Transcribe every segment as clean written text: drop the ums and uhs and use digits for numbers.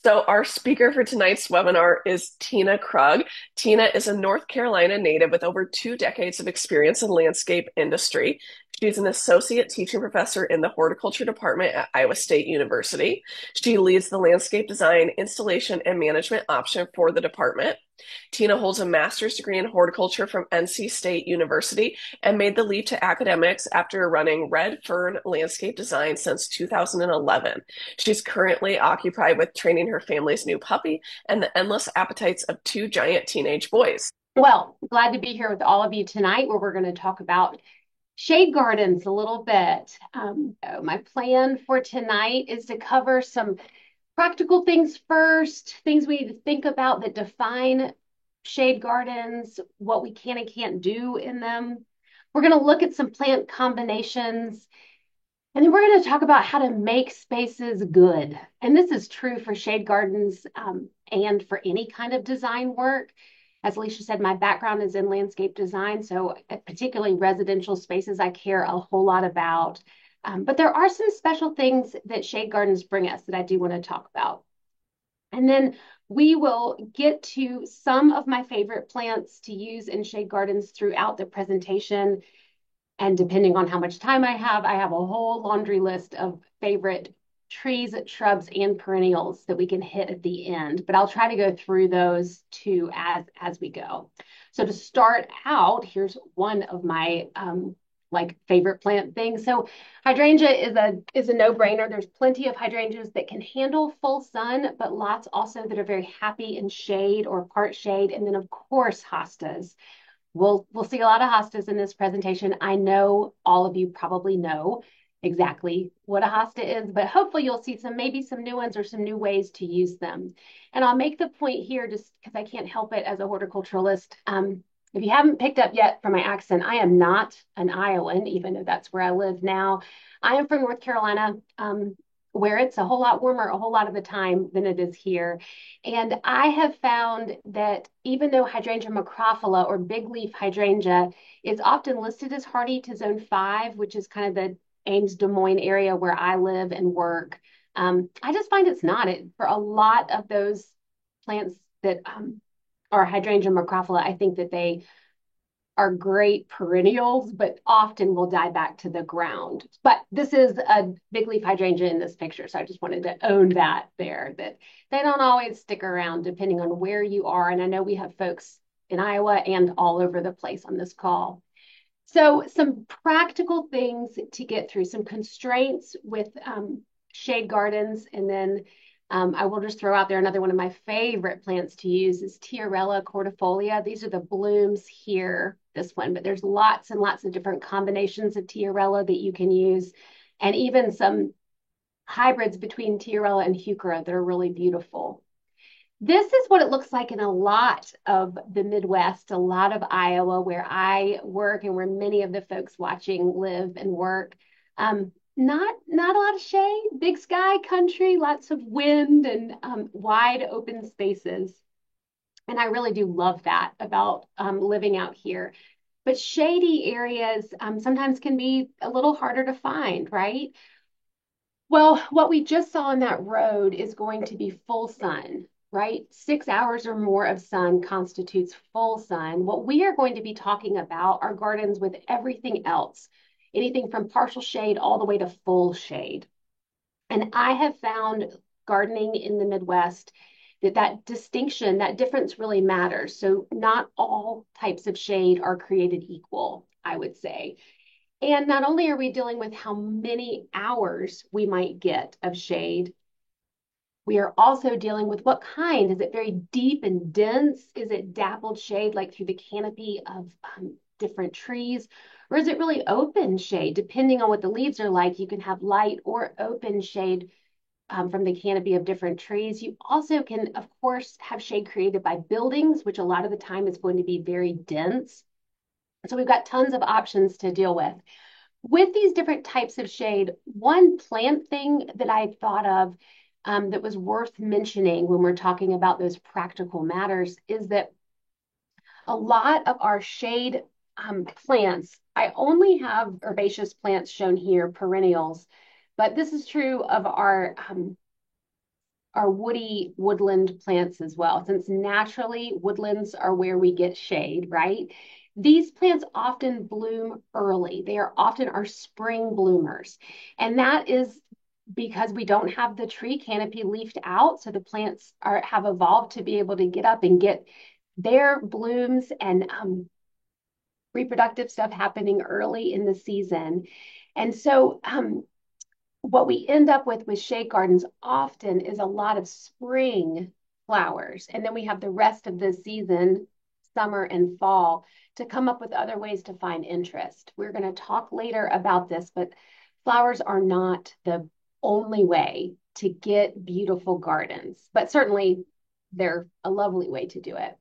So, our speaker for tonight's webinar is Tina Krug. Tina is a North Carolina native with over 2 decades of experience in landscape industry. She's an associate teaching professor in the horticulture department at Iowa State University. She leads the landscape design, installation, and management option for the department. Tina holds a master's degree in horticulture from NC State University and made the leap to academics after running Red Fern Landscape Design since 2011. She's currently occupied with training her family's new puppy and the endless appetites of two giant teenage boys. Well, glad to be here with all of you tonight where we're going to talk about shade gardens a little bit. My plan for tonight is to cover some practical things first, things we need to think about that define shade gardens, what we can and can't do in them. We're going to look at some plant combinations, and then we're going to talk about how to make spaces good. And this is true for shade gardens and for any kind of design work. As Alicia said, my background is in landscape design, so particularly residential spaces I care a whole lot about. But there are some special things that shade gardens bring us that I do want to talk about. And then we will get to some of my favorite plants to use in shade gardens throughout the presentation. And depending on how much time I have a whole laundry list of favorite trees, shrubs, and perennials that we can hit at the end. But I'll try to go through those too as we go. So to start out, here's one of my like favorite plant things. So hydrangea is a no-brainer. There's plenty of hydrangeas that can handle full sun, but lots also that are very happy in shade or part shade. And then of course hostas. We'll see a lot of hostas in this presentation. I know all of you probably know exactly what a hosta is, but hopefully you'll see maybe some new ones or some new ways to use them. And I'll make the point here just because I can't help it as a horticulturalist. If you haven't picked up yet from my accent, I am not an Iowan, even though that's where I live now. I am from North Carolina, where it's a whole lot warmer a whole lot of the time than it is here. And I have found that even though Hydrangea macrophylla or big leaf hydrangea is often listed as hardy to zone 5, which is kind of the Ames, Des Moines area where I live and work, I just find it's not. For a lot of those plants that are Hydrangea macrophylla, I think that they are great perennials, but often will die back to the ground. But this is a big leaf hydrangea in this picture, so I just wanted to own that there, that they don't always stick around depending on where you are. And I know we have folks in Iowa and all over the place on this call. So some practical things to get through, some constraints with shade gardens, and then I will just throw out there another one of my favorite plants to use is Tiarella cordifolia. These are the blooms here, this one, but there's lots and lots of different combinations of Tiarella that you can use, and even some hybrids between Tiarella and Heuchera that are really beautiful. This is what it looks like in a lot of the Midwest, a lot of Iowa, where I work and where many of the folks watching live and work. Not a lot of shade, big sky country, lots of wind and wide open spaces. And I really do love that about living out here. But shady areas sometimes can be a little harder to find, right? Well, what we just saw on that road is going to be full sun, right? 6 hours or more of sun constitutes full sun. What we are going to be talking about are gardens with everything else, anything from partial shade all the way to full shade. And I have found gardening in the Midwest that distinction, that difference really matters. So not all types of shade are created equal, I would say. And not only are we dealing with how many hours we might get of shade, we are also dealing with what kind. Is it very deep and dense? Is it dappled shade like through the canopy of different trees? Or is it really open shade? Depending on what the leaves are like, you can have light or open shade from the canopy of different trees. You also can, of course, have shade created by buildings, which a lot of the time is going to be very dense. So we've got tons of options to deal with. With these different types of shade, one plant thing that I thought of that was worth mentioning when we're talking about those practical matters is that a lot of our shade plants, I only have herbaceous plants shown here, perennials, but this is true of are woody woodland plants as well. Since naturally woodlands are where we get shade, right? These plants often bloom early. They are often our spring bloomers. And that is because we don't have the tree canopy leafed out. So the plants have evolved to be able to get up and get their blooms and reproductive stuff happening early in the season. And so what we end up with shade gardens often is a lot of spring flowers. And then we have the rest of the season, summer and fall, to come up with other ways to find interest. We're going to talk later about this, but flowers are not the only way to get beautiful gardens, but certainly they're a lovely way to do it.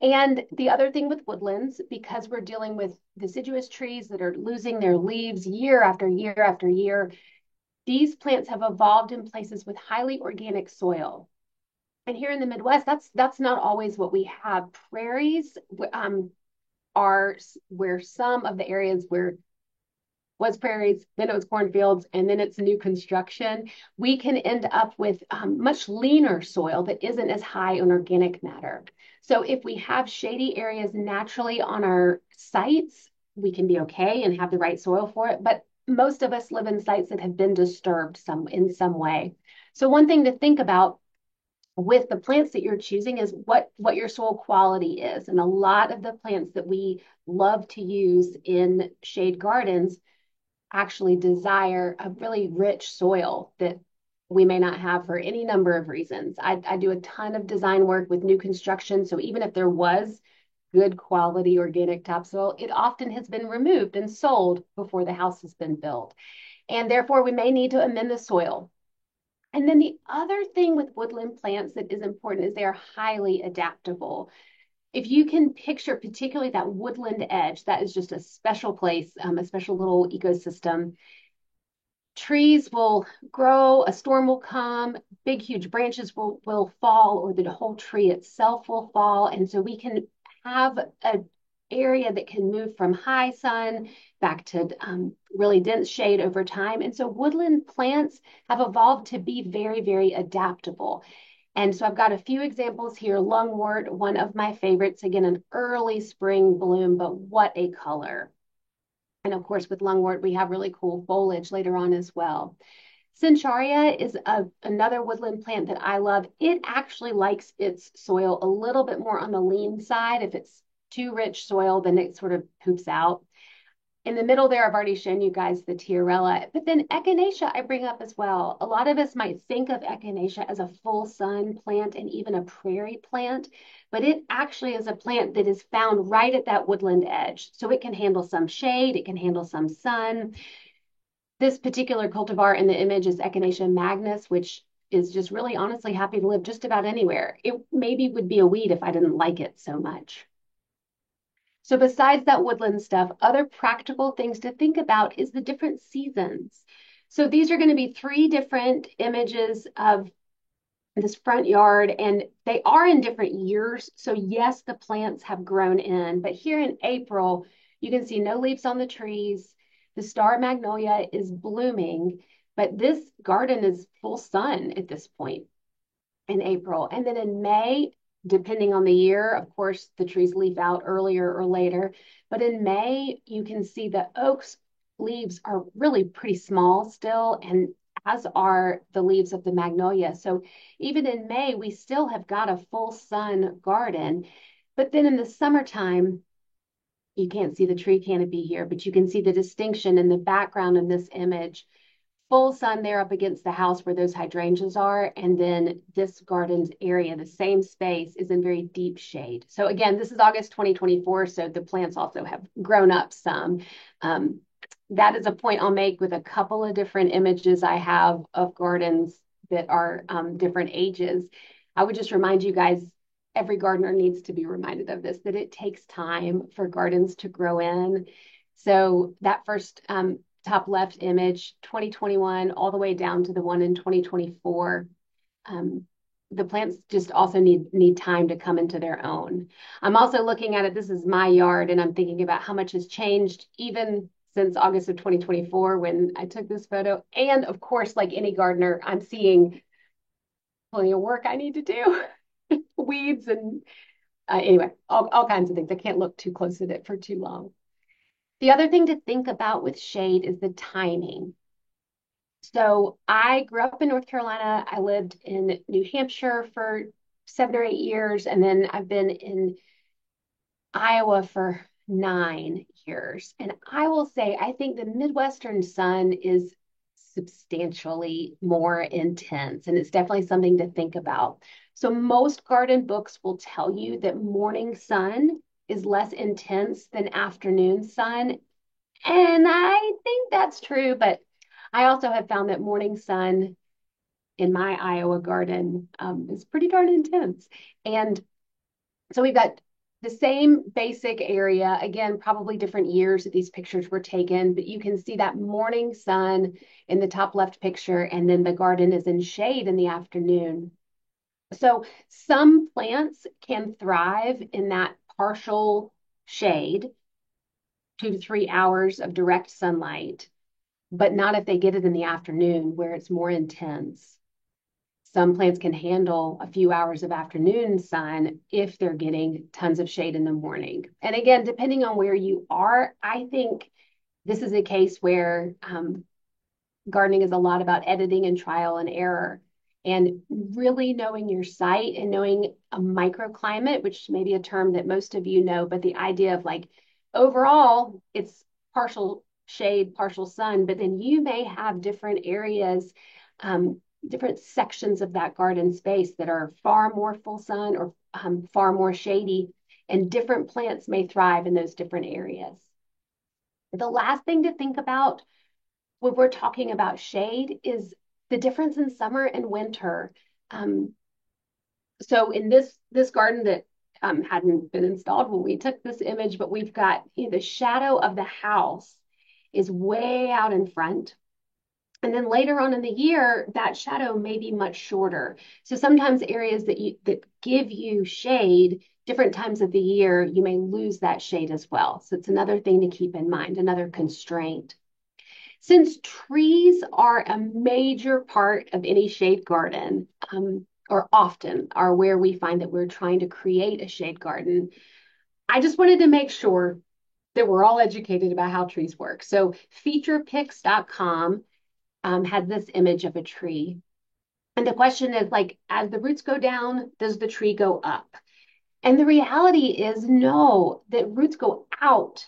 And the other thing with woodlands, because we're dealing with deciduous trees that are losing their leaves year after year after year, these plants have evolved in places with highly organic soil. And here in the Midwest, that's not always what we have. Prairies are where some of the areas where was prairies, then it was cornfields, and then it's new construction. We can end up with much leaner soil that isn't as high on organic matter. So if we have shady areas naturally on our sites, we can be okay and have the right soil for it. But most of us live in sites that have been disturbed in some way. So one thing to think about with the plants that you're choosing is what your soil quality is. And a lot of the plants that we love to use in shade gardens actually desire a really rich soil that we may not have for any number of reasons. I do a ton of design work with new construction. So even if there was good quality organic topsoil, it often has been removed and sold before the house has been built. And therefore, we may need to amend the soil. And then the other thing with woodland plants that is important is they are highly adaptable. If you can picture particularly that woodland edge, that is just a special place, a special little ecosystem. Trees will grow, a storm will come, big, huge branches will fall, or the whole tree itself will fall. And so we can have an area that can move from high sun back to really dense shade over time. And so woodland plants have evolved to be very, very adaptable. And so I've got a few examples here. Lungwort, one of my favorites, again, an early spring bloom, but what a color. And of course, with lungwort, we have really cool foliage later on as well. Centaurea is another woodland plant that I love. It actually likes its soil a little bit more on the lean side. If it's too rich soil, then it sort of poops out. In the middle there, I've already shown you guys the Tiarella, but then Echinacea I bring up as well. A lot of us might think of Echinacea as a full sun plant and even a prairie plant, but it actually is a plant that is found right at that woodland edge. So it can handle some shade, it can handle some sun. This particular cultivar in the image is Echinacea magnus, which is just really honestly happy to live just about anywhere. It maybe would be a weed if I didn't like it so much. So besides that woodland stuff, other practical things to think about is the different seasons. So these are going to be 3 different images of this front yard, and they are in different years. So yes, the plants have grown in, but here in April, you can see no leaves on the trees. The star magnolia is blooming, but this garden is full sun at this point in April. And then in May, depending on the year, of course, the trees leaf out earlier or later. But in May, you can see the oak's leaves are really pretty small still, and as are the leaves of the magnolia. So even in May, we still have got a full sun garden. But then in the summertime, you can't see the tree canopy here, but you can see the distinction in the background in this image. Full sun there up against the house where those hydrangeas are. And then this garden's area, the same space, is in very deep shade. So again, this is August 2024, so the plants also have grown up some. That is a point I'll make with a couple of different images I have of gardens that are different ages. I would just remind you guys, every gardener needs to be reminded of this, that it takes time for gardens to grow in. So that first top left image, 2021, all the way down to the one in 2024. The plants just also need time to come into their own. I'm also looking at it, this is my yard, and I'm thinking about how much has changed even since August of 2024 when I took this photo. And of course, like any gardener, I'm seeing plenty of work I need to do, weeds and anyway, all kinds of things. I can't look too close at it for too long. The other thing to think about with shade is the timing. So I grew up in North Carolina. I lived in New Hampshire for 7 or 8 years, and then I've been in Iowa for 9 years. And I will say, I think the Midwestern sun is substantially more intense, and it's definitely something to think about. So, most garden books will tell you that morning sun is less intense than afternoon sun. And I think that's true, but I also have found that morning sun in my Iowa garden is pretty darn intense. And so we've got the same basic area, again, probably different years that these pictures were taken, but you can see that morning sun in the top left picture, and then the garden is in shade in the afternoon. So some plants can thrive in that partial shade, 2 to 3 hours of direct sunlight, but not if they get it in the afternoon where it's more intense. Some plants can handle a few hours of afternoon sun if they're getting tons of shade in the morning. And again, depending on where you are, I think this is a case where gardening is a lot about editing and trial and error. And really knowing your site and knowing a microclimate, which may be a term that most of you know, but the idea of like overall, it's partial shade, partial sun, but then you may have different areas, different sections of that garden space that are far more full sun or far more shady, and different plants may thrive in those different areas. The last thing to think about when we're talking about shade is the difference in summer and winter. Um, so in this garden that hadn't been installed when we took this image, but we've got the shadow of the house is way out in front. And then later on in the year, that shadow may be much shorter. So sometimes areas that give you shade, different times of the year, you may lose that shade as well. So it's another thing to keep in mind, another constraint. Since trees are a major part of any shade garden, or often are where we find that we're trying to create a shade garden, I just wanted to make sure that we're all educated about how trees work. So featurepics.com had this image of a tree. And the question is like, as the roots go down, does the tree go up? And the reality is no, that roots go out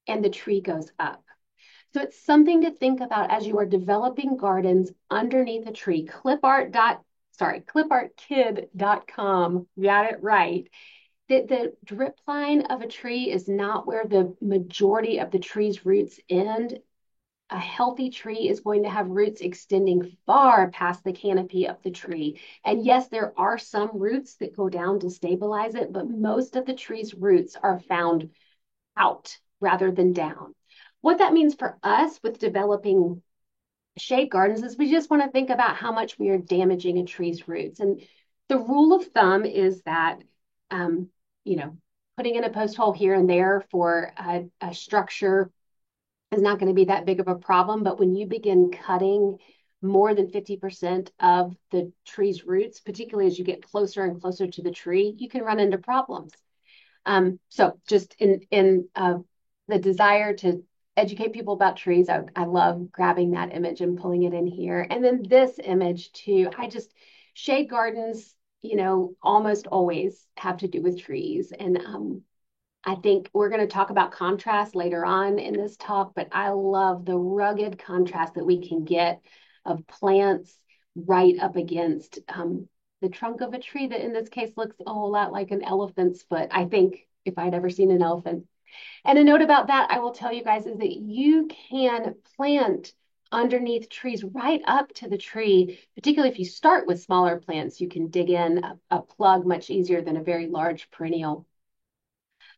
and the tree goes up. So it's something to think about as you are developing gardens underneath a tree. Clipartkid.com, got it right. That the drip line of a tree is not where the majority of the tree's roots end. A healthy tree is going to have roots extending far past the canopy of the tree. And yes, there are some roots that go down to stabilize it, but most of the tree's roots are found out rather than down. What that means for us with developing shade gardens is we just want to think about how much we are damaging a tree's roots. And the rule of thumb is that, um, you know, putting in a post hole here and there for a structure is not going to be that big of a problem. But when you begin cutting more than 50% of the tree's roots, particularly as you get closer and closer to the tree, you can run into problems. So just in the desire to educate people about trees, I love grabbing that image and pulling it in here. And then this image too, shade gardens, almost always have to do with trees. And I think we're going to talk about contrast later on in this talk, but I love the rugged contrast that we can get of plants right up against the trunk of a tree that in this case looks a whole lot like an elephant's foot, I think, if I'd ever seen an elephant. And a note about that I will tell you guys is that you can plant underneath trees right up to the tree, particularly if you start with smaller plants, you can dig in a plug much easier than a very large perennial.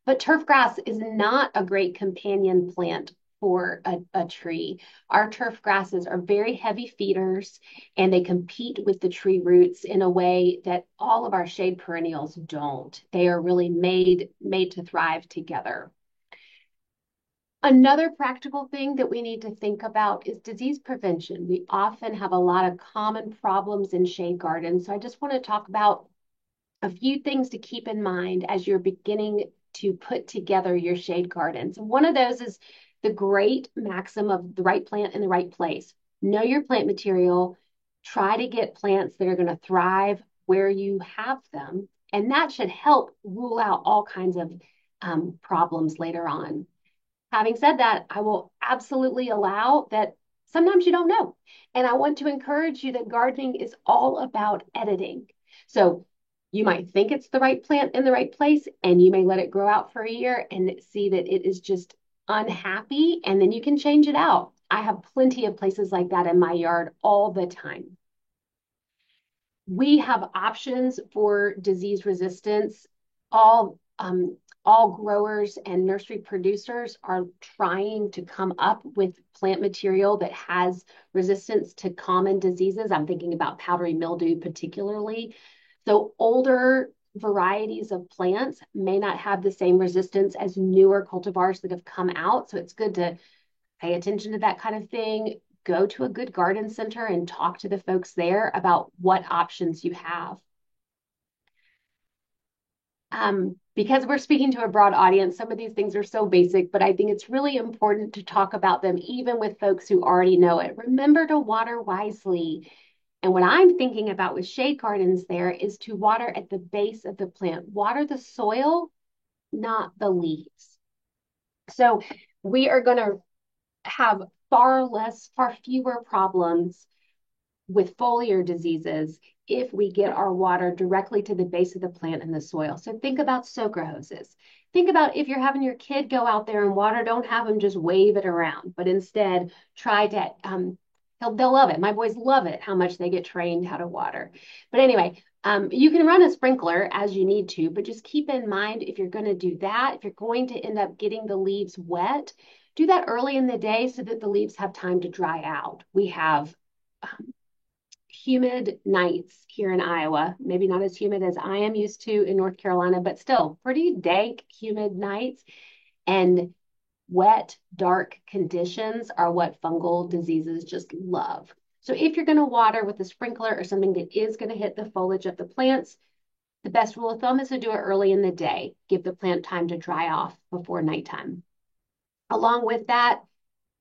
But turf grass is not a great companion plant for a tree. Our turf grasses are very heavy feeders and they compete with the tree roots in a way that all of our shade perennials don't. They are really made to thrive together. Another practical thing that we need to think about is disease prevention. We often have a lot of common problems in shade gardens. So I just want to talk about a few things to keep in mind as you're beginning to put together your shade gardens. One of those is the great maxim of the right plant in the right place. Know your plant material. Try to get plants that are going to thrive where you have them. And that should help rule out all kinds of problems later on. Having said that, I will absolutely allow that sometimes you don't know. And I want to encourage you that gardening is all about editing. So you might think it's the right plant in the right place, and you may let it grow out for a year and see that it is just unhappy, and then you can change it out. I have plenty of places like that in my yard all the time. We have options for disease resistance. All all growers and nursery producers are trying to come up with plant material that has resistance to common diseases. I'm thinking about powdery mildew particularly. So older varieties of plants may not have the same resistance as newer cultivars that have come out. So it's good to pay attention to that kind of thing. Go to a good garden center and talk to the folks there about what options you have. Because we're speaking to a broad audience, some of these things are so basic, but I think it's really important to talk about them even with folks who already know it. Remember to water wisely. And what I'm thinking about with shade gardens there is to water at the base of the plant. Water the soil, not the leaves. So we are going to have far fewer problems with foliar diseases if we get our water directly to the base of the plant in the soil. So think about soaker hoses. Think about if you're having your kid go out there and water, don't have them just wave it around, but instead try to, they'll love it. My boys love it, how much they get trained how to water. But anyway, you can run a sprinkler as you need to, but just keep in mind if you're going to do that, if you're going to end up getting the leaves wet, do that early in the day so that the leaves have time to dry out. We have humid nights here in Iowa, maybe not as humid as I am used to in North Carolina, but still pretty dank, humid nights. And wet, dark conditions are what fungal diseases just love. So if you're going to water with a sprinkler or something that is going to hit the foliage of the plants, the best rule of thumb is to do it early in the day. Give the plant time to dry off before nighttime. Along with that,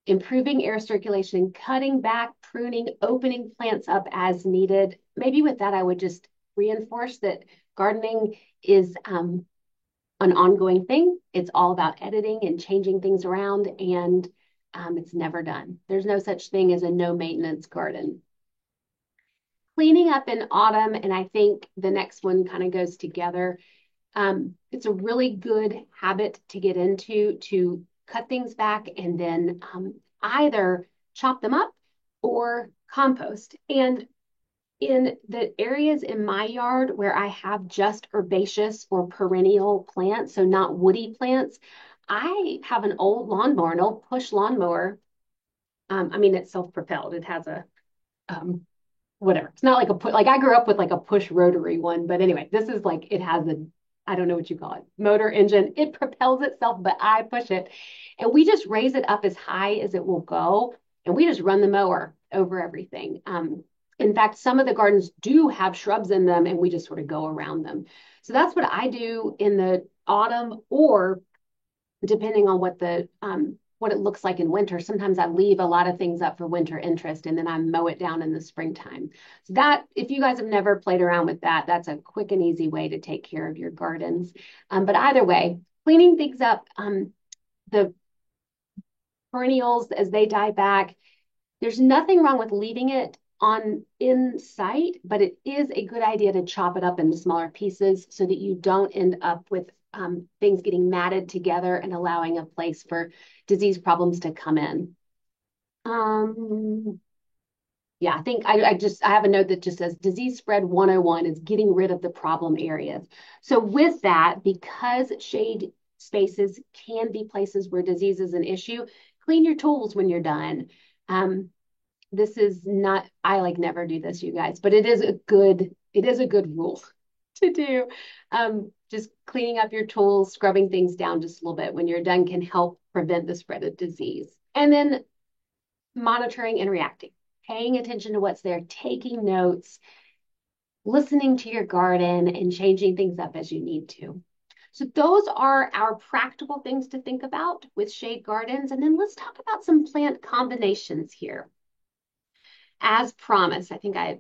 improving air circulation, cutting back, pruning, opening plants up as needed. Maybe with that, I would just reinforce that gardening is an ongoing thing. It's all about editing and changing things around, and it's never done. There's no such thing as a no maintenance garden. Cleaning up in autumn, and I think the next one kind of goes together. It's a really good habit to get into to cut things back and then either chop them up or compost. And in the areas in my yard where I have just herbaceous or perennial plants, so not woody plants, I have an old lawnmower, an old push lawnmower. I mean, it's self-propelled. It has a whatever. It's not like like I grew up with like a push rotary one, but anyway, this is like it has a I don't know what you call it, motor engine. It propels itself, but I push it. And we just raise it up as high as it will go. And we just run the mower over everything. In fact, some of the gardens do have shrubs in them and we just sort of go around them. So that's what I do in the autumn, or depending on what it looks like in winter. Sometimes I leave a lot of things up for winter interest and then I mow it down in the springtime. So that, if you guys have never played around with that, that's a quick and easy way to take care of your gardens. But either way, cleaning things up, the perennials as they die back, there's nothing wrong with leaving it on in sight, but it is a good idea to chop it up into smaller pieces so that you don't end up with things getting matted together and allowing a place for disease problems to come in. Yeah, I think I have a note that just says disease spread 101 is getting rid of the problem areas. So with that, because shade spaces can be places where disease is an issue, clean your tools when you're done. This is not, I like never do this, you guys, but it is a good rule to do. Just cleaning up your tools, scrubbing things down just a little bit when you're done can help prevent the spread of disease. And then monitoring and reacting, paying attention to what's there, taking notes, listening to your garden, and changing things up as you need to. So those are our practical things to think about with shade gardens. And then let's talk about some plant combinations here. As promised, I think I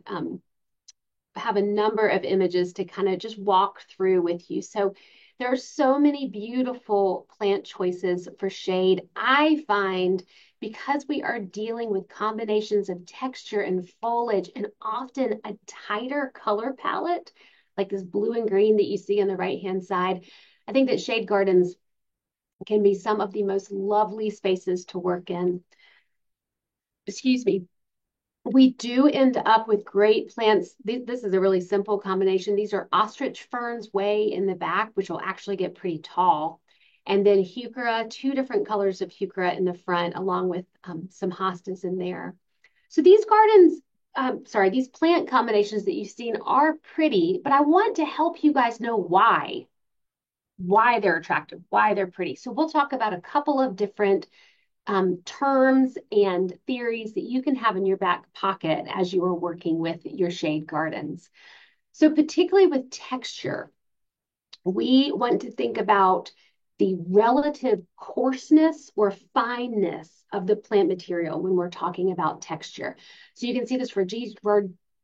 have a number of images to kind of just walk through with you. So there are so many beautiful plant choices for shade. I find because we are dealing with combinations of texture and foliage and often a tighter color palette, like this blue and green that you see on the right-hand side, I think that shade gardens can be some of the most lovely spaces to work in. Excuse me. We do end up with great plants. This is a really simple combination. These are ostrich ferns way in the back, which will actually get pretty tall. And then heuchera, two different colors of heuchera in the front, along with some hostas in there. So these gardens, these plant combinations that you've seen are pretty, but I want to help you guys know why they're attractive, why they're pretty. So we'll talk about a couple of different terms and theories that you can have in your back pocket as you are working with your shade gardens. So particularly with texture, we want to think about the relative coarseness or fineness of the plant material when we're talking about texture. So you can see this for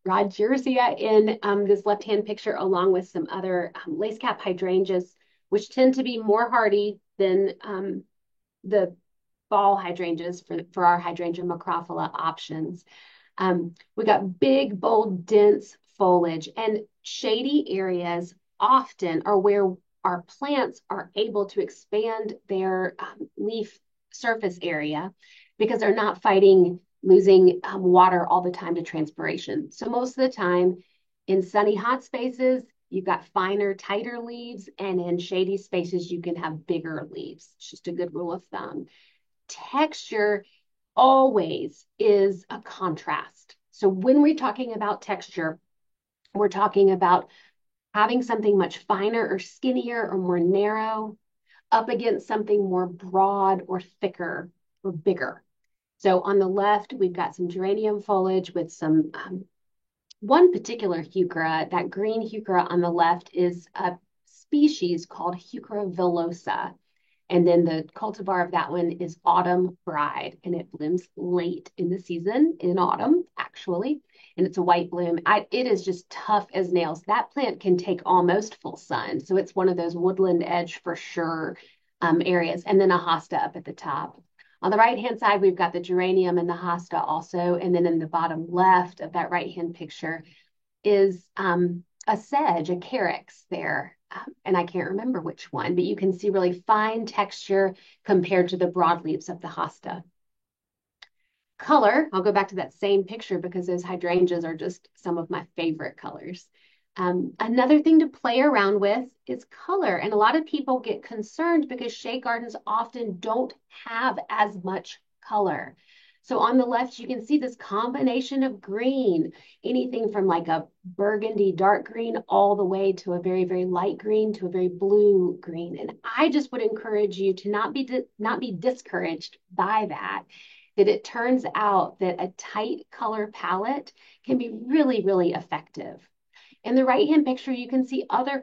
Rodgersia in this left-hand picture, along with some other lace cap hydrangeas, which tend to be more hardy than the fall hydrangeas for our hydrangea macrophylla options. We got big, bold, dense foliage, and shady areas often are where our plants are able to expand their leaf surface area because they're not fighting losing water all the time to transpiration. So most of the time in sunny, hot spaces, you've got finer, tighter leaves, and in shady spaces, you can have bigger leaves. It's just a good rule of thumb. Texture always is a contrast. So when we're talking about texture, we're talking about having something much finer or skinnier or more narrow up against something more broad or thicker or bigger. So on the left, we've got some geranium foliage with some one particular heuchera. That green heuchera on the left is a species called Heuchera villosa. And then the cultivar of that one is Autumn Bride, and it blooms late in the season, in autumn, actually. And it's a white bloom. It is just tough as nails. That plant can take almost full sun. So it's one of those woodland edge for sure areas. And then a hosta up at the top. On the right-hand side, we've got the geranium and the hosta also. And then in the bottom left of that right-hand picture is a sedge, a carex there. And I can't remember which one, but you can see really fine texture compared to the broadleaves of the hosta. Color, I'll go back to that same picture because those hydrangeas are just some of my favorite colors. Another thing to play around with is color. And a lot of people get concerned because shade gardens often don't have as much color. So on the left, you can see this combination of green, anything from like a burgundy dark green all the way to a very, very light green to a very blue green. And I just would encourage you to not be discouraged by that it turns out that a tight color palette can be really, really effective. In the right-hand picture, you can see other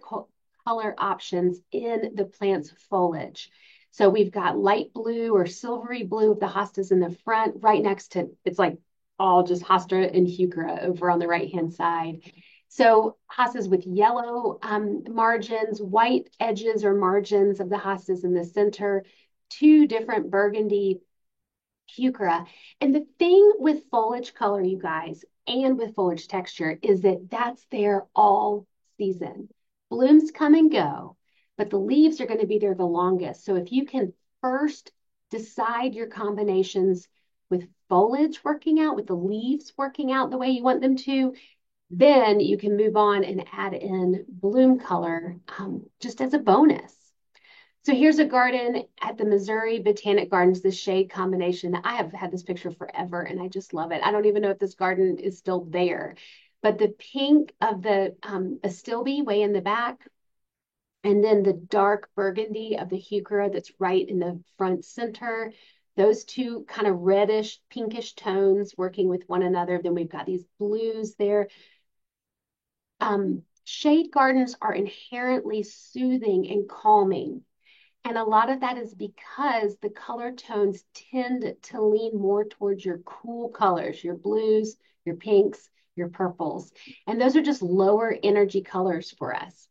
color options in the plant's foliage. So we've got light blue or silvery blue of the hostas in the front, right next to, it's like all just hosta and heuchera over on the right-hand side. So hostas with yellow margins, white edges or margins of the hostas in the center, two different burgundy heuchera. And the thing with foliage color, you guys, and with foliage texture is that that's there all season. Blooms come and go, but the leaves are going to be there the longest. So if you can first decide your combinations with foliage working out, with the leaves working out the way you want them to, then you can move on and add in bloom color just as a bonus. So here's a garden at the Missouri Botanic Gardens, this shade combination. I have had this picture forever and I just love it. I don't even know if this garden is still there, but the pink of the astilbe way in the back And then the dark burgundy of the heuchera that's right in the front center. Those two kind of reddish, pinkish tones working with one another. Then we've got these blues there. Shade gardens are inherently soothing and calming. And a lot of that is because the color tones tend to lean more towards your cool colors, your blues, your pinks, your purples. And those are just lower energy colors for us.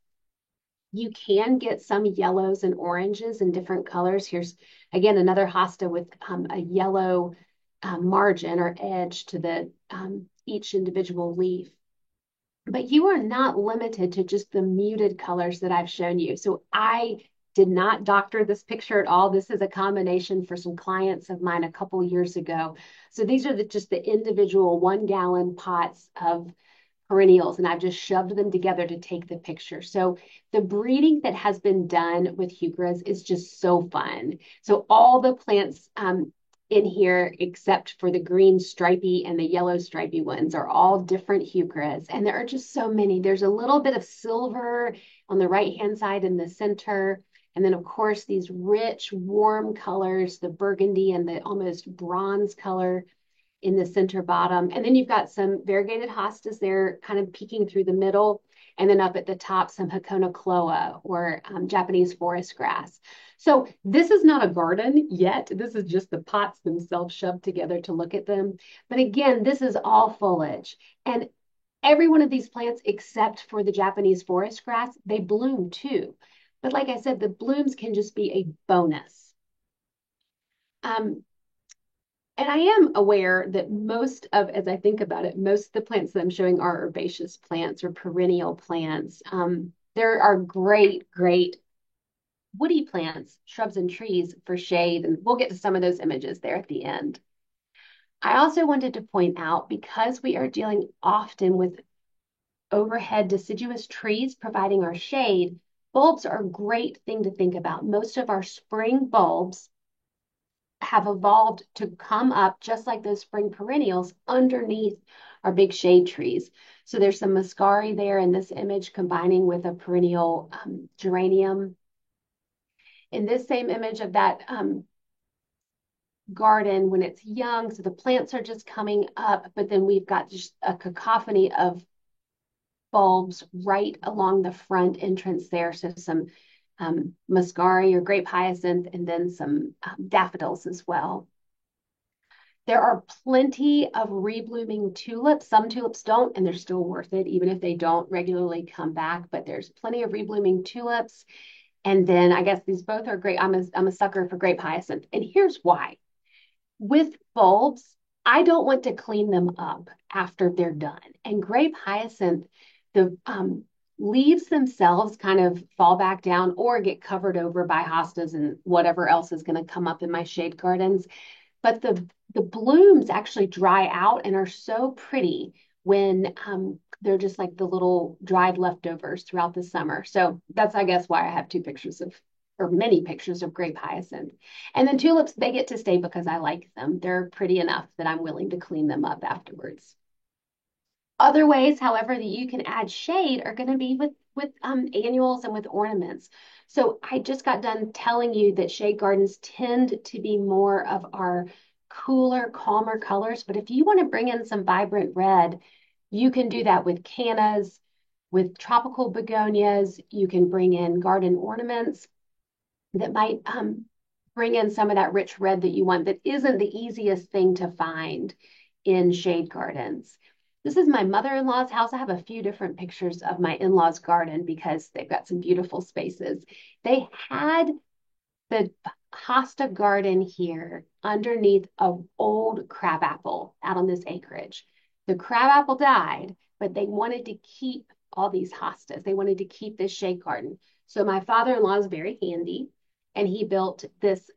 You can get some yellows and oranges in different colors. Here's again another hosta with a yellow margin or edge to the each individual leaf. But you are not limited to just the muted colors that I've shown you. So I did not doctor this picture at all. This is a combination for some clients of mine a couple years ago. So these are just the individual 1 gallon pots of perennials, and I've just shoved them together to take the picture. So the breeding that has been done with heucheras is just so fun. So all the plants in here, except for the green stripy and the yellow stripy ones, are all different heucheras. And there are just so many. There's a little bit of silver on the right-hand side in the center. And then, of course, these rich, warm colors, the burgundy and the almost bronze color in the center bottom. And then you've got some variegated hostas there kind of peeking through the middle. And then up at the top, some Hakona chloa or Japanese forest grass. So this is not a garden yet. This is just the pots themselves shoved together to look at them. But again, this is all foliage. And every one of these plants, except for the Japanese forest grass, they bloom too. But like I said, the blooms can just be a bonus. Um, and I am aware that most of, as I think about it, most of the plants that I'm showing are herbaceous plants or perennial plants. There are great, great woody plants, shrubs and trees for shade, and we'll get to some of those images there at the end. I also wanted to point out, because we are dealing often with overhead deciduous trees providing our shade, bulbs are a great thing to think about. Most of our spring bulbs have evolved to come up just like those spring perennials underneath our big shade trees. So there's some muscari there in this image combining with a perennial geranium. In this same image of that garden when it's young, so the plants are just coming up, but then we've got just a cacophony of bulbs right along the front entrance there. So some muscari or grape hyacinth, and then some daffodils as well. There are plenty of reblooming tulips. Some tulips don't, and they're still worth it, even if they don't regularly come back. But there's plenty of reblooming tulips. And then I guess these both are great. I'm a sucker for grape hyacinth. And here's why. With bulbs, I don't want to clean them up after they're done. And grape hyacinth, the leaves themselves kind of fall back down or get covered over by hostas and whatever else is going to come up in my shade gardens. But the blooms actually dry out and are so pretty when they're just like the little dried leftovers throughout the summer. So that's, I guess, why I have two pictures of, or many pictures of grape hyacinth. And then tulips, they get to stay because I like them. They're pretty enough that I'm willing to clean them up afterwards. Other ways, however, that you can add shade are going to be with annuals and with ornaments. So I just got done telling you that shade gardens tend to be more of our cooler, calmer colors. But if you want to bring in some vibrant red, you can do that with cannas, with tropical begonias. You can bring in garden ornaments that might bring in some of that rich red that you want that isn't the easiest thing to find in shade gardens. This is my mother-in-law's house. I have a few different pictures of my in-laws' garden because they've got some beautiful spaces. They had the hosta garden here underneath an old crabapple out on this acreage. The crabapple died, but they wanted to keep all these hostas. They wanted to keep this shade garden. So my father-in-law is very handy, and he built this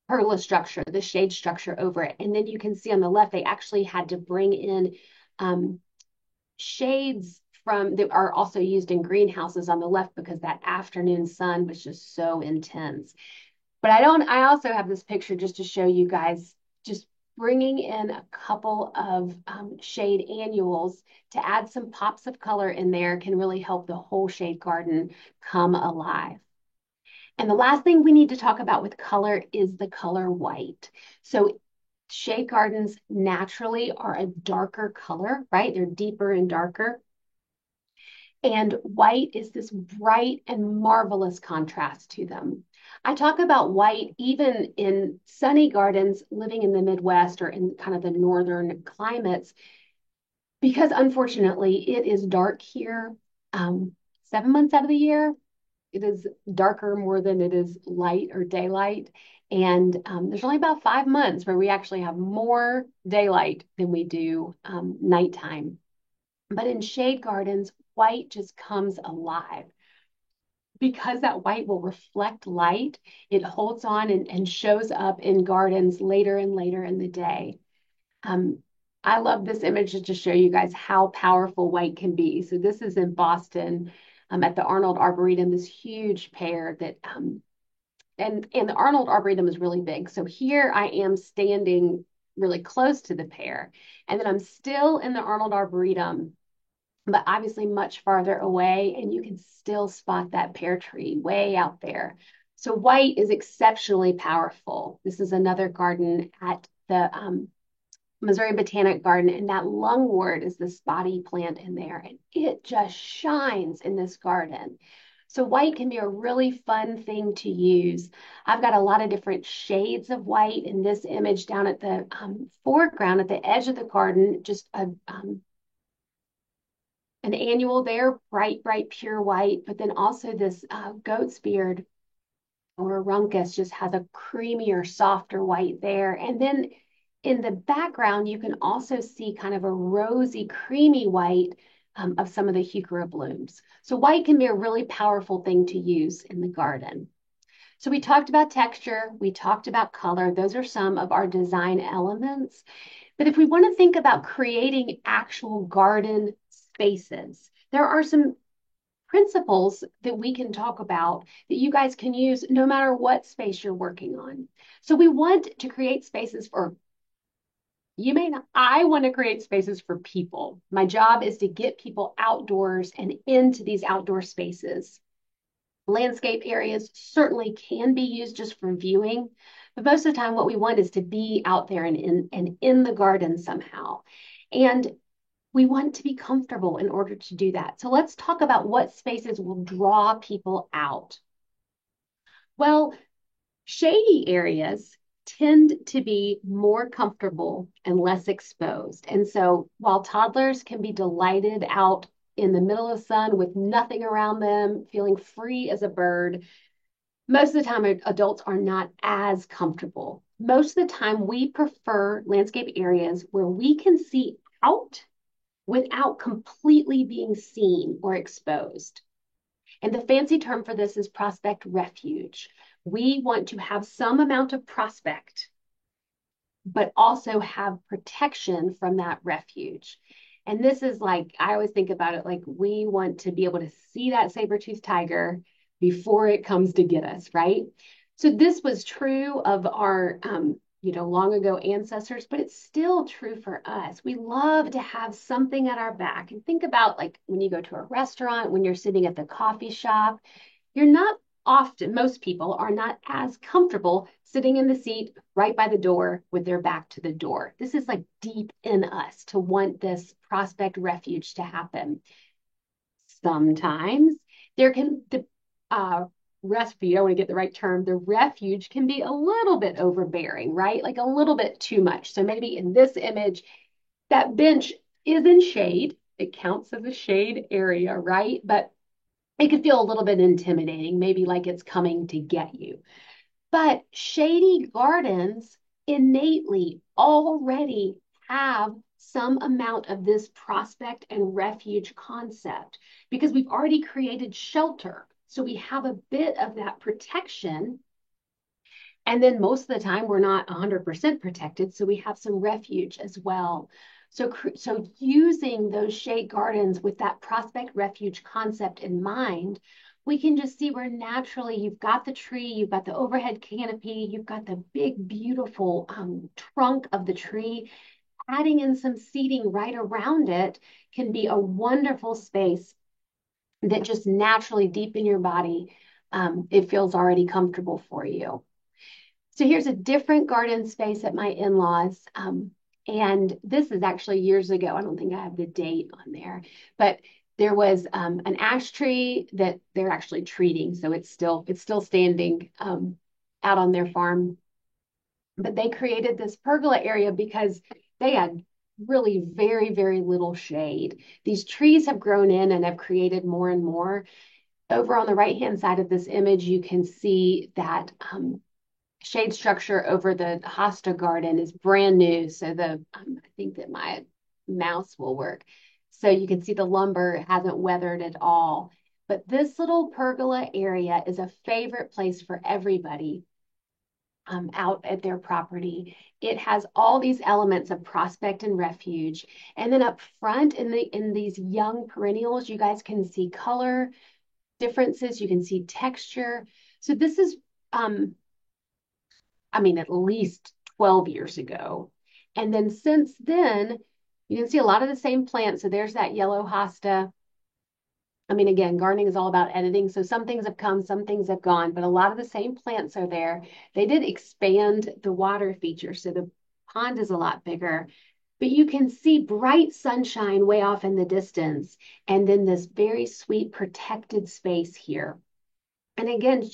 pergola structure, the shade structure over it. And then you can see on the left, they actually had to bring in shades from that are also used in greenhouses on the left because that afternoon sun was just so intense. But I also have this picture just to show you guys just bringing in a couple of shade annuals to add some pops of color in there can really help the whole shade garden come alive. And the last thing we need to talk about with color is the color white. So shade gardens naturally are a darker color, right? They're deeper and darker. And white is this bright and marvelous contrast to them. I talk about white even in sunny gardens living in the Midwest or in kind of the northern climates, because unfortunately it is dark here 7 months out of the year. It is darker more than it is light or daylight. And there's only about 5 months where we actually have more daylight than we do nighttime. But in shade gardens, white just comes alive. Because that white will reflect light, it holds on and shows up in gardens later and later in the day. Um, I love this image to show you guys how powerful white can be. So this is in Boston at the Arnold Arboretum, this huge pear that, and the Arnold Arboretum is really big. So here I am standing really close to the pear, and then I'm still in the Arnold Arboretum, but obviously much farther away, and you can still spot that pear tree way out there. So white is exceptionally powerful. This is another garden at the Missouri Botanic Garden, and that lungwort is the spotty plant in there, and it just shines in this garden. So white can be a really fun thing to use. I've got a lot of different shades of white in this image down at the foreground at the edge of the garden, just an annual there, bright, bright, pure white, but then also this goat's beard or runcus just has a creamier, softer white there. And then in the background, you can also see kind of a rosy, creamy white of some of the heuchera blooms. So white can be a really powerful thing to use in the garden. So we talked about texture, we talked about color. Those are some of our design elements. But if we want to think about creating actual garden spaces, there are some principles that we can talk about that you guys can use no matter what space you're working on. So we want to create spaces for, you may not, I want to create spaces for people. My job is to get people outdoors and into these outdoor spaces. Landscape areas certainly can be used just for viewing, but most of the time what we want is to be out there and in the garden somehow. And we want to be comfortable in order to do that. So let's talk about what spaces will draw people out. Well, shady areas tend to be more comfortable and less exposed. And so while toddlers can be delighted out in the middle of the sun with nothing around them, feeling free as a bird, most of the time adults are not as comfortable. Most of the time we prefer landscape areas where we can see out without completely being seen or exposed. And the fancy term for this is prospect refuge. We want to have some amount of prospect, but also have protection from that refuge. And this is like, I always think about it like we want to be able to see that saber-toothed tiger before it comes to get us, right? So this was true of our long ago ancestors, but it's still true for us. We love to have something at our back. And think about like when you go to a restaurant, when you're sitting at the coffee shop, you're not often, most people are not as comfortable sitting in the seat right by the door with their back to the door. This is like deep in us to want this prospect refuge to happen. Sometimes there can, the refuge, I don't want to get the right term, the refuge can be a little bit overbearing, right? Like a little bit too much. So maybe in this image, that bench is in shade. It counts as a shade area, right? But it could feel a little bit intimidating, maybe like it's coming to get you. But shady gardens innately already have some amount of this prospect and refuge concept because we've already created shelter. So we have a bit of that protection. And then most of the time, we're not 100% protected. So we have some refuge as well. So using those shade gardens with that prospect refuge concept in mind we can just see where naturally you've got the tree, you've got the overhead canopy, you've got the big, beautiful trunk of the tree. Adding in some seating right around it can be a wonderful space that just naturally deep in your body, it feels already comfortable for you. So here's a different garden space at my in-laws. And this is actually years ago. I don't think I have the date on there, but there was an ash tree that they're actually treating, so it's still standing out on their farm. But they created this pergola area because they had really very, very little shade. These trees have grown in and have created more and more. Over on the right-hand side of this image, you can see that shade structure over the hosta garden is brand new. So I think that my mouse will work. So you can see the lumber hasn't weathered at all. But this little pergola area is a favorite place for everybody out at their property. It has all these elements of prospect and refuge. And then up front in these young perennials, you guys can see color differences, you can see texture. So this is at least 12 years ago. And then since then, you can see a lot of the same plants. So there's that yellow hosta. Again, gardening is all about editing. So some things have come, some things have gone, but a lot of the same plants are there. They did expand the water feature. So the pond is a lot bigger, but you can see bright sunshine way off in the distance. And then this very sweet protected space here. And again,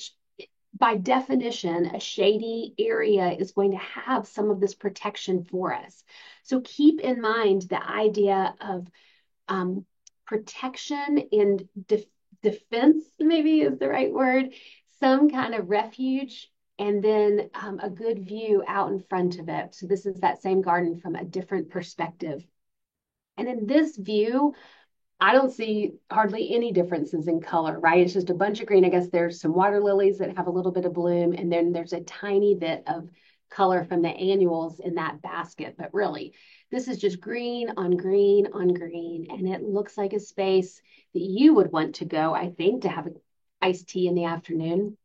by definition, a shady area is going to have some of this protection for us. So keep in mind the idea of protection and defense, maybe is the right word, some kind of refuge, and then a good view out in front of it. So this is that same garden from a different perspective. And in this view, I don't see hardly any differences in color, right? It's just a bunch of green. I guess there's some water lilies that have a little bit of bloom, and then there's a tiny bit of color from the annuals in that basket. But really, this is just green on green on green, and it looks like a space that you would want to go, I think, to have an iced tea in the afternoon.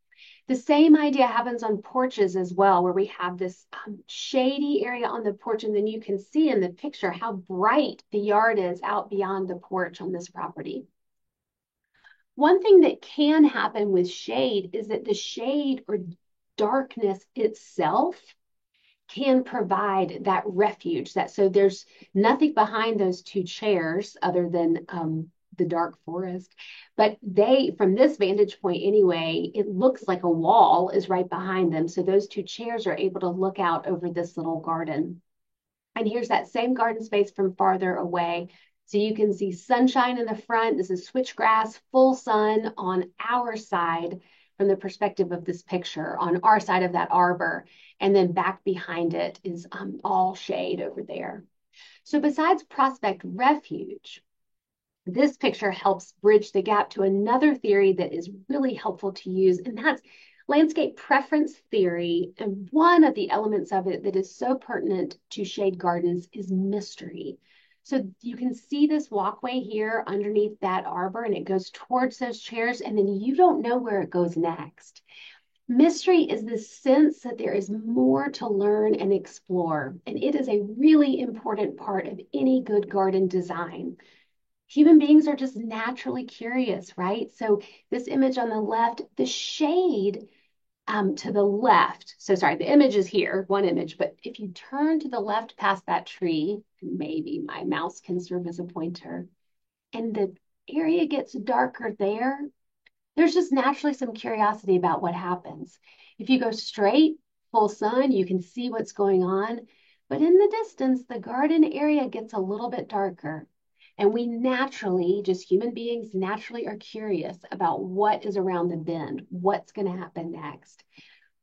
The same idea happens on porches as well, where we have this shady area on the porch, and then you can see in the picture how bright the yard is out beyond the porch on this property. One thing that can happen with shade is that the shade or darkness itself can provide that refuge. So there's nothing behind those two chairs other than the dark forest. But from this vantage point anyway, it looks like a wall is right behind them. So those two chairs are able to look out over this little garden. And here's that same garden space from farther away. So you can see sunshine in the front. This is switchgrass, full sun on our side from the perspective of this picture, on our side of that arbor. And then back behind it is all shade over there. So besides prospect refuge, this picture helps bridge the gap to another theory that is really helpful to use, and that's landscape preference theory. And one of the elements of it that is so pertinent to shade gardens is mystery. So you can see this walkway here underneath that arbor, and it goes towards those chairs, and then you don't know where it goes next. Mystery is the sense that there is more to learn and explore, and it is a really important part of any good garden design. Human beings are just naturally curious, right? So this image on the left, the shade to the left. So sorry, the image is here, one image, but if you turn to the left past that tree, maybe my mouse can serve as a pointer, and the area gets darker there, there's just naturally some curiosity about what happens. If you go straight, full sun, you can see what's going on. But in the distance, the garden area gets a little bit darker. And we naturally, just human beings, naturally are curious about what is around the bend, what's going to happen next.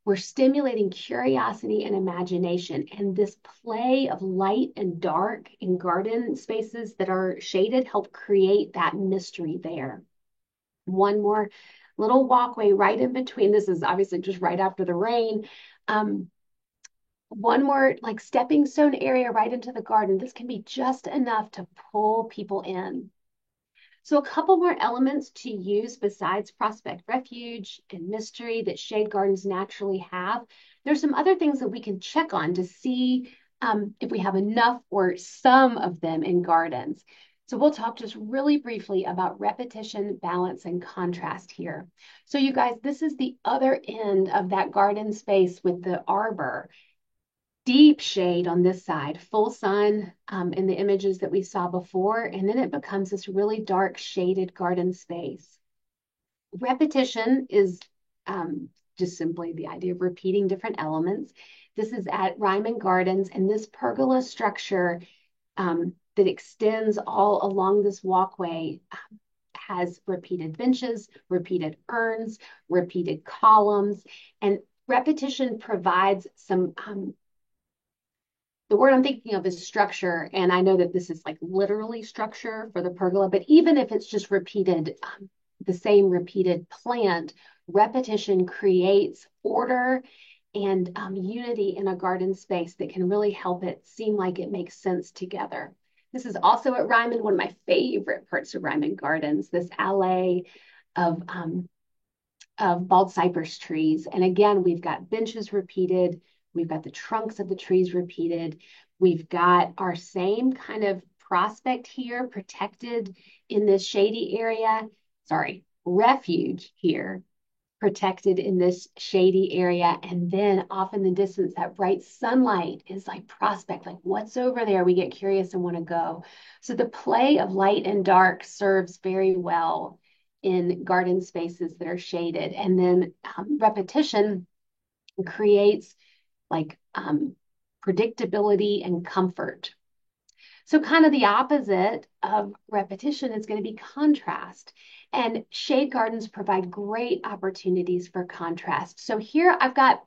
We're stimulating curiosity and imagination. And this play of light and dark in garden spaces that are shaded help create that mystery there. One more little walkway right in between. This is obviously just right after the rain. One more like stepping stone area right into the garden. This can be just enough to pull people in. So a couple more elements to use besides prospect refuge and mystery that shade gardens naturally have. There's some other things that we can check on to see if we have enough or some of them in gardens. So we'll talk just really briefly about repetition, balance, and contrast here. So you guys, this is the other end of that garden space with the arbor. Deep shade on this side, full sun in the images that we saw before, and then it becomes this really dark shaded garden space. Repetition is just simply the idea of repeating different elements. This is at Ryman Gardens, and this pergola structure that extends all along this walkway has repeated benches, repeated urns, repeated columns, and repetition provides some the word I'm thinking of is structure. And I know that this is like literally structure for the pergola, but even if it's just repeated, the same repeated plant, repetition creates order and unity in a garden space that can really help it seem like it makes sense together. This is also at Ryman, one of my favorite parts of Ryman Gardens, this alley of bald cypress trees. And again, we've got benches repeated. We've got the trunks of the trees repeated. We've got our same kind of prospect here protected in this shady area. Sorry, refuge here protected in this shady area. And then off in the distance, that bright sunlight is like prospect, like what's over there? We get curious and want to go. So the play of light and dark serves very well in garden spaces that are shaded. And then repetition creates like predictability and comfort. So kind of the opposite of repetition is going to be contrast. And shade gardens provide great opportunities for contrast. So here I've got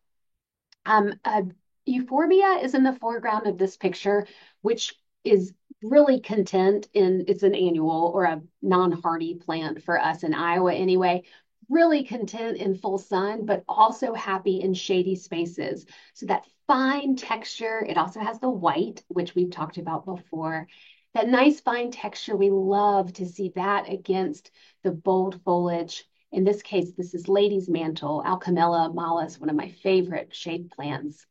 a euphorbia is in the foreground of this picture, which is really content in, it's an annual or a non-hardy plant for us in Iowa anyway, really content in full sun, but also happy in shady spaces. So that fine texture, it also has the white, which we've talked about before. That nice fine texture, we love to see that against the bold foliage. In this case, this is lady's mantle, Alchemilla mollis, one of my favorite shade plants.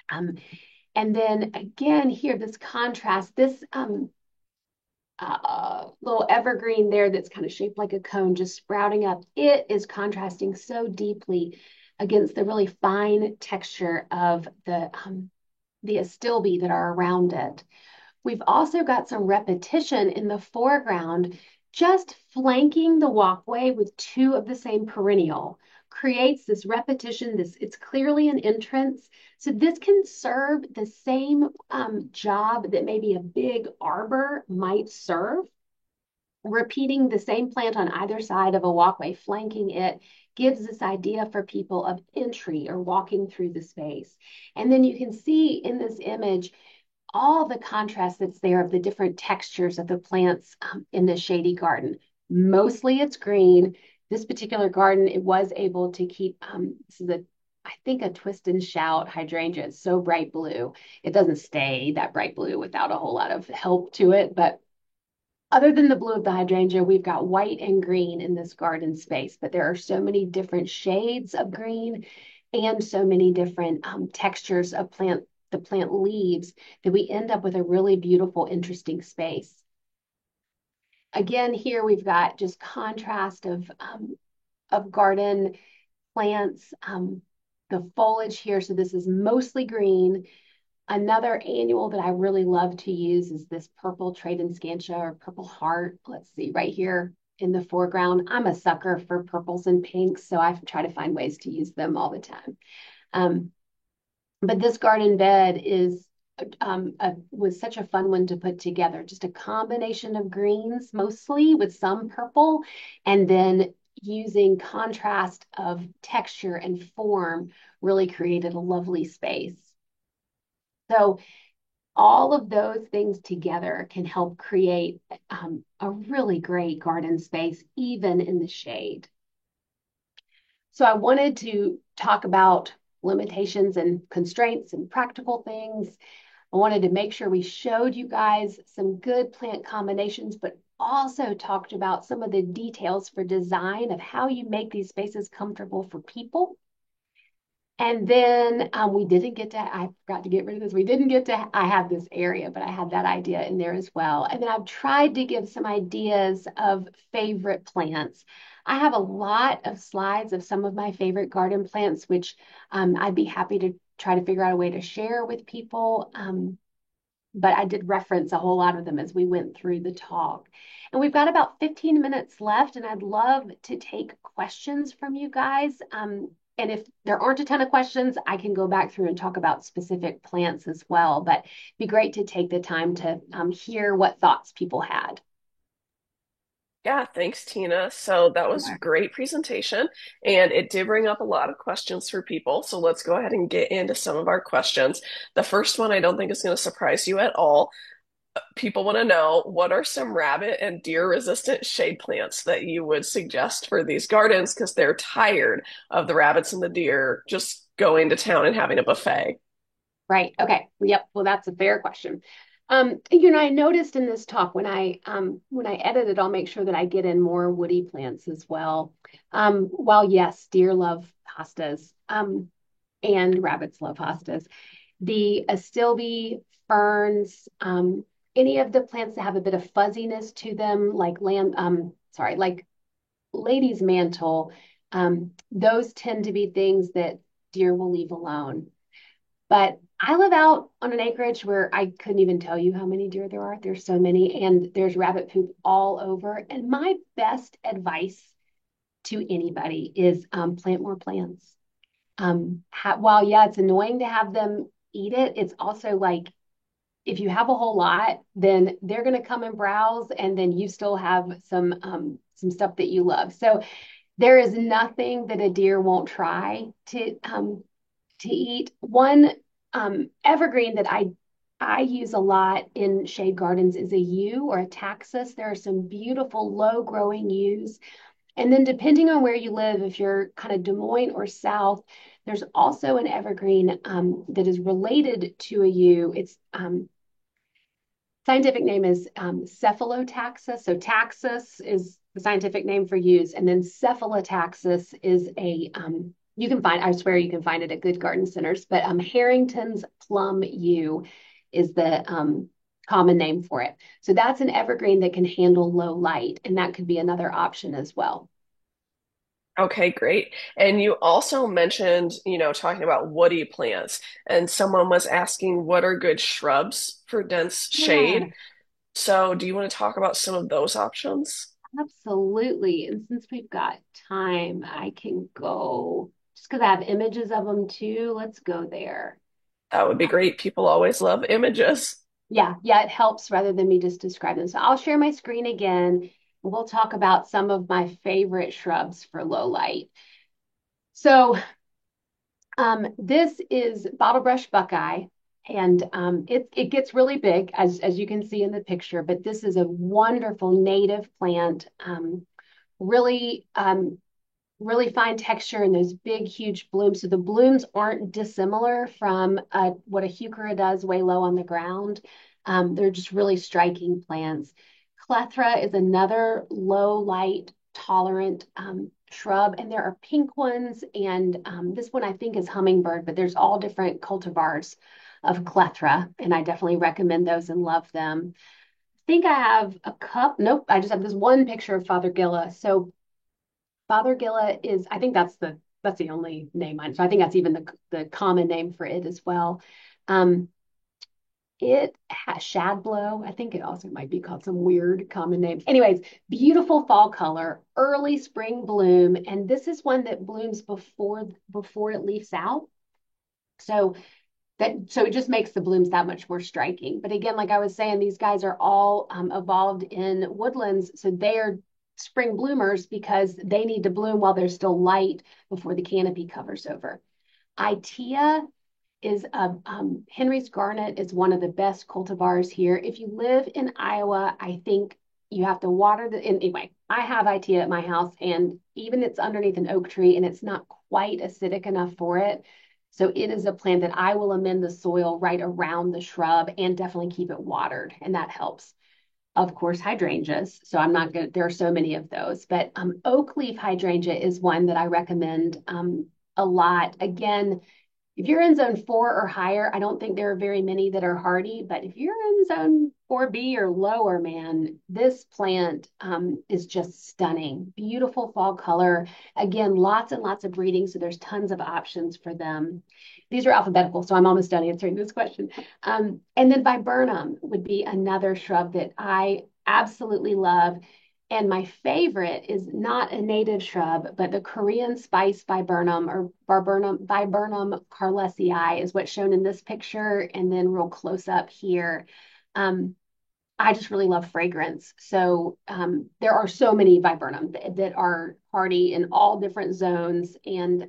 And then again here, this contrast, this little evergreen there that's kind of shaped like a cone just sprouting up, it is contrasting so deeply against the really fine texture of the astilbe that are around it. We've also got some repetition in the foreground, just flanking the walkway with two of the same perennial creates this repetition. It's clearly an entrance. So this can serve the same job that maybe a big arbor might serve. Repeating the same plant on either side of a walkway, flanking it, gives this idea for people of entry or walking through the space. And then you can see in this image all the contrast that's there of the different textures of the plants in the shady garden. Mostly it's green. This particular garden, it was able to keep, this is I think a twist and shout hydrangea. It's so bright blue. It doesn't stay that bright blue without a whole lot of help to it. But other than the blue of the hydrangea, we've got white and green in this garden space. But there are so many different shades of green and so many different textures of the plant leaves that we end up with a really beautiful, interesting space. Again, here we've got just contrast of garden plants, the foliage here. So this is mostly green. Another annual that I really love to use is this purple Tradescantia or purple heart. Let's see, right here in the foreground. I'm a sucker for purples and pinks, so I try to find ways to use them all the time. But this garden bed is was such a fun one to put together. Just a combination of greens, mostly with some purple, and then using contrast of texture and form really created a lovely space. So all of those things together can help create a really great garden space, even in the shade. So I wanted to talk about limitations and constraints and practical things. I wanted to make sure we showed you guys some good plant combinations, but also talked about some of the details for design of how you make these spaces comfortable for people. And then we didn't get to, I forgot to get rid of this. We didn't get to, I had this area, but I had that idea in there as well. And then I've tried to give some ideas of favorite plants. I have a lot of slides of some of my favorite garden plants, which I'd be happy to try to figure out a way to share with people. But I did reference a whole lot of them as we went through the talk. And we've got about 15 minutes left, and I'd love to take questions from you guys. And if there aren't a ton of questions, I can go back through and talk about specific plants as well. But it'd be great to take the time to hear what thoughts people had. Yeah, thanks, Tina. So that was a great presentation, and it did bring up a lot of questions for people. So let's go ahead and get into some of our questions. The first one I don't think is going to surprise you at all. People want to know what are some rabbit and deer resistant shade plants that you would suggest for these gardens because they're tired of the rabbits and the deer just going to town and having a buffet. Right. Okay. Yep. Well, that's a fair question. I noticed in this talk when I edit it, I'll make sure that I get in more woody plants as well. While yes, deer love hostas, and rabbits love hostas, the astilbe, ferns, any of the plants that have a bit of fuzziness to them, like like lady's mantle, those tend to be things that deer will leave alone. But I live out on an acreage where I couldn't even tell you how many deer there are. There's so many, and there's rabbit poop all over. And my best advice to anybody is plant more plants. While, yeah, it's annoying to have them eat it, it's also like if you have a whole lot, then they're going to come and browse, and then you still have some stuff that you love. So there is nothing that a deer won't try to eat. One evergreen that I use a lot in shade gardens is a yew or a taxus. There are some beautiful low growing yews. And then depending on where you live, if you're kind of Des Moines or south, there's also an evergreen that is related to a yew. Its scientific name is Cephalotaxus. So taxus is the scientific name for yews, and then Cephalotaxus is you can find, I swear you can find it at good garden centers, but Harrington's plum yew is the common name for it. So that's an evergreen that can handle low light, and that could be another option as well. Okay, great. And you also mentioned, talking about woody plants, and someone was asking what are good shrubs for dense Yeah, shade. So, do you want to talk about some of those options? absolutely. And since we've got time, I can go just because I have images of them too. Let's go there. That would be great. People always love images. Yeah, it helps rather than me just describe them. So I'll share my screen again. We'll talk about some of my favorite shrubs for low light. So this is bottlebrush buckeye, and it gets really big as you can see in the picture. But this is a wonderful native plant, really really fine texture and those big, huge blooms. So the blooms aren't dissimilar from what a heuchera does way low on the ground. They're just really striking plants. Clethra is another low light tolerant shrub, and there are pink ones, and this one I think is hummingbird, but there's all different cultivars of Clethra, and I definitely recommend those and love them. I think I have a cup. Nope, I just have this one picture of Fothergilla. So Fothergilla is, I think that's the only name I know. So I think that's even the common name for it as well. Um, it has shadblow. I think it also might be called some weird common names. Anyways, beautiful fall color, early spring bloom, and this is one that blooms before it leaves out. So so it just makes the blooms that much more striking. But again, like I was saying, these guys are all evolved in woodlands, so they are spring bloomers because they need to bloom while there's still light before the canopy covers over. Itea is a Henry's Garnet is one of the best cultivars here. If you live in Iowa, I think you have to water the anyway. I have Itea at my house, and even it's underneath an oak tree, and it's not quite acidic enough for it. So it is a plant that I will amend the soil right around the shrub and definitely keep it watered, and that helps. of course, hydrangeas. So I'm not going to, there are so many of those, but oak leaf hydrangea is one that I recommend a lot. Again, if you're in zone 4 or higher, I don't think there are very many that are hardy, but if you're in zone 4B or lower, man, this plant is just stunning. Beautiful fall color. Again, lots and lots of breeding, so there's tons of options for them. These are alphabetical, so I'm almost done answering this question. And then viburnum would be another shrub that I absolutely love. And my favorite is not a native shrub, but the Korean spice viburnum or viburnum carlesii is what's shown in this picture, and then real close up here. Um, I just really love fragrance. So there are so many viburnum that are hardy in all different zones, and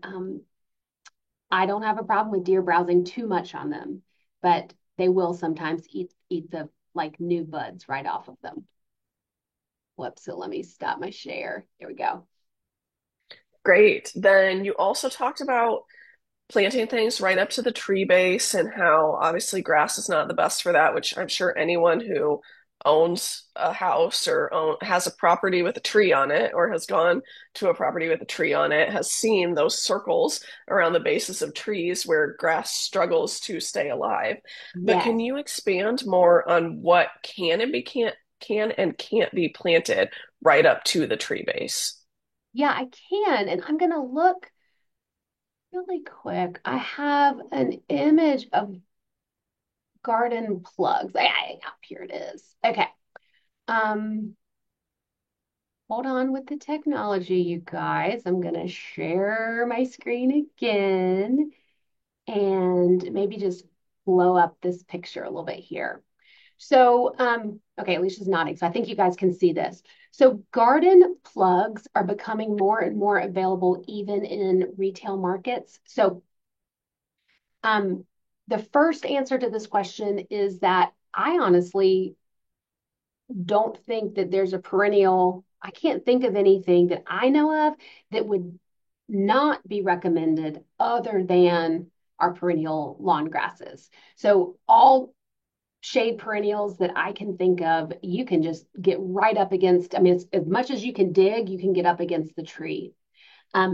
I don't have a problem with deer browsing too much on them, but they will sometimes eat the like new buds right off of them. Whoops, so let me stop my share. There we go. Great. Then you also talked about planting things right up to the tree base and how obviously grass is not the best for that, which I'm sure anyone who owns a house or has a property with a tree on it or has gone to a property with a tree on it has seen those circles around the bases of trees where grass struggles to stay alive. But can Yes. you expand more on what can and can't be planted right up to the tree base? Yeah, I can. And I'm going to look really quick. I have an image of garden plugs. Here it is. Okay. Um, Hold on with the technology, you guys. I'm going to share my screen again and maybe just blow up this picture a little bit here. So, okay, Alicia's nodding, so I think you guys can see this. So garden plugs are becoming more and more available even in retail markets. So, um, the first answer to this question is that I honestly don't think that there's a perennial, I can't think of anything that I know of that would not be recommended other than our perennial lawn grasses. So all shade perennials that I can think of, you can just get right up against. I mean, it's, as much as you can dig, you can get up against the tree.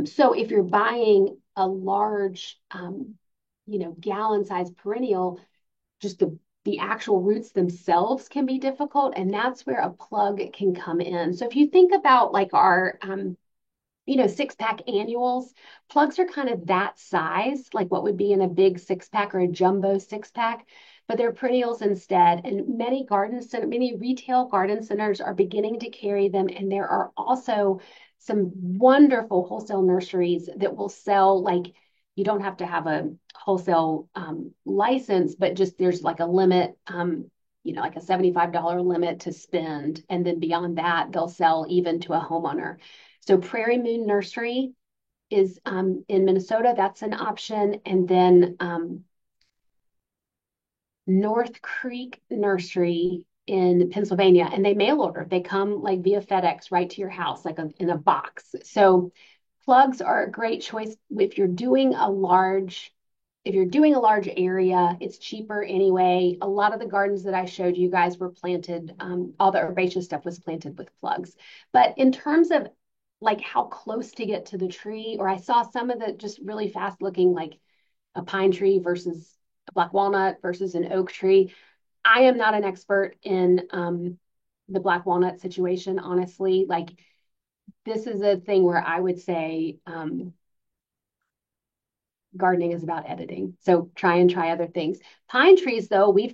So if you're buying a large, gallon-sized perennial, just the actual roots themselves can be difficult, and that's where a plug can come in. So if you think about like our 6-pack annuals, plugs are kind of that size, like what would be in a big 6-pack or a jumbo 6-pack, but they're perennials instead. And many retail garden centers are beginning to carry them. And there are also some wonderful wholesale nurseries that will sell, like, you don't have to have a wholesale license, but just there's like a limit, like a $75 limit to spend. And then beyond that, they'll sell even to a homeowner. So Prairie Moon Nursery is in Minnesota. That's an option. And then North Creek Nursery in Pennsylvania, and they mail order. They come like via FedEx right to your house, like in a box. So plugs are a great choice if you're doing a large area. It's cheaper anyway. A lot of the gardens that I showed you guys were planted, all the herbaceous stuff was planted with plugs. But in terms of like how close to get to the tree, or I saw some of the just really fast looking, like a pine tree versus a black walnut versus an oak tree. I am not an expert in the black walnut situation, honestly. Like, this is a thing where I would say gardening is about editing. So try other things. Pine trees, though, we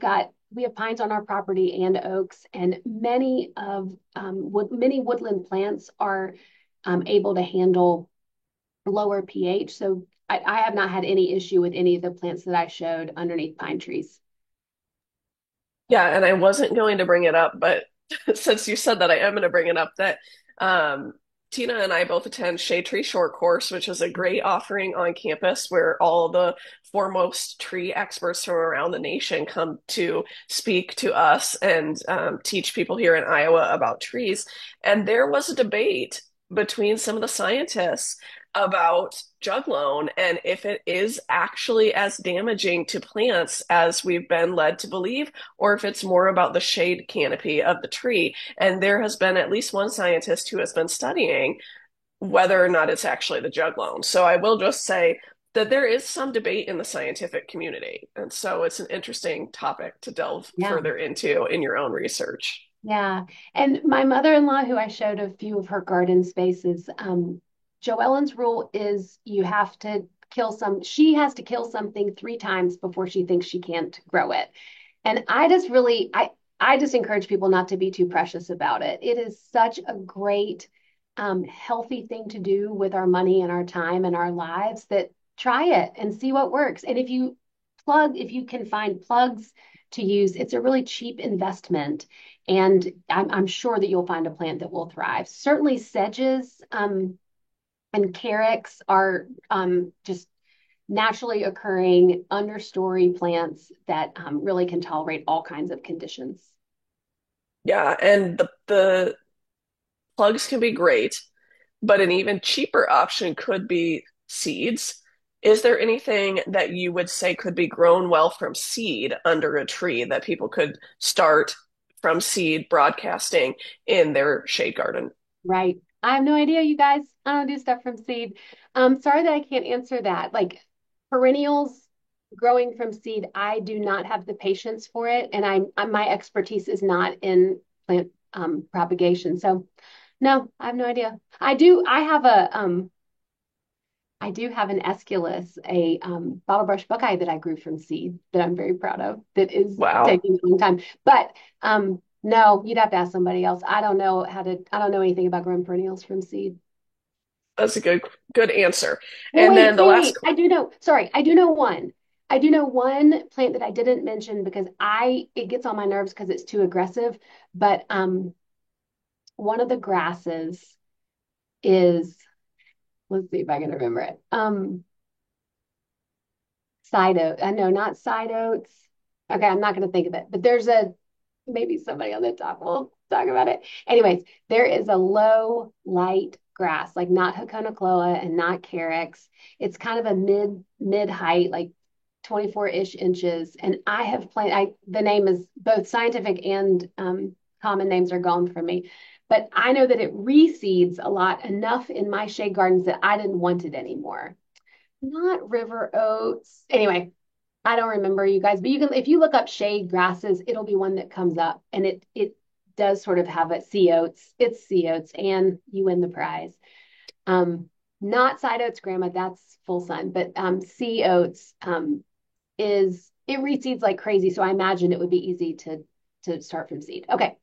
have pines on our property and oaks, and many woodland plants are able to handle lower pH. So I have not had any issue with any of the plants that I showed underneath pine trees. Yeah, and I wasn't going to bring it up, but since you said that, I am going to bring it up that um, Tina and I both attend Shade Tree Short Course, which is a great offering on campus where all the foremost tree experts from around the nation come to speak to us and teach people here in Iowa about trees. And there was a debate between some of the scientists about juglone and if it is actually as damaging to plants as we've been led to believe, or if it's more about the shade canopy of the tree. And there has been at least one scientist who has been studying whether or not it's actually the juglone. So I will just say that there is some debate in the scientific community. And so it's an interesting topic to delve Yeah. further into in your own research. Yeah. And my mother-in-law, who I showed a few of her garden spaces, Joellen's rule is you have to she has to kill something 3 times before she thinks she can't grow it. And I just encourage people not to be too precious about it. It is such a great, healthy thing to do with our money and our time and our lives that try it and see what works. And if you can find plugs to use, it's a really cheap investment. And I'm sure that you'll find a plant that will thrive. Certainly sedges, and carex are, just naturally occurring understory plants that really can tolerate all kinds of conditions. Yeah, and the plugs can be great, but an even cheaper option could be seeds. Is there anything that you would say could be grown well from seed under a tree that people could start from seed broadcasting in their shade garden? Right. I have no idea, you guys. I don't do stuff from seed. Sorry that I can't answer that. Like perennials growing from seed, I do not have the patience for it, and my expertise is not in plant propagation. So no, I have no idea. I do have an Aesculus, a bottle brush buckeye that I grew from seed that I'm very proud of. That is Wow, taking a long time, but no, you'd have to ask somebody else. I don't know anything about growing perennials from seed. that's a good answer. Well, And then the last, I do know. Sorry, I do know one. I do know one plant that I didn't mention because it gets on my nerves because it's too aggressive. But one of the grasses is, let's see if I can remember it. Side oat. No, not side oats. Okay, I'm not going to think of it. But maybe somebody on the top will talk about it. Anyways, there is a low light grass, like not Haconocloa and not Carex. It's kind of a mid height, like 24-ish inches. And the name is both scientific and common names are gone from me. But I know that it reseeds a lot enough in my shade gardens that I didn't want it anymore. Not river oats. Anyway, I don't remember, you guys, but if you look up shade grasses, it'll be one that comes up, and it does sort of have a sea oats. It's sea oats, and you win the prize. Not side oats, Grandma. That's full sun, but sea oats is it reseeds like crazy. So I imagine it would be easy to start from seed. Okay.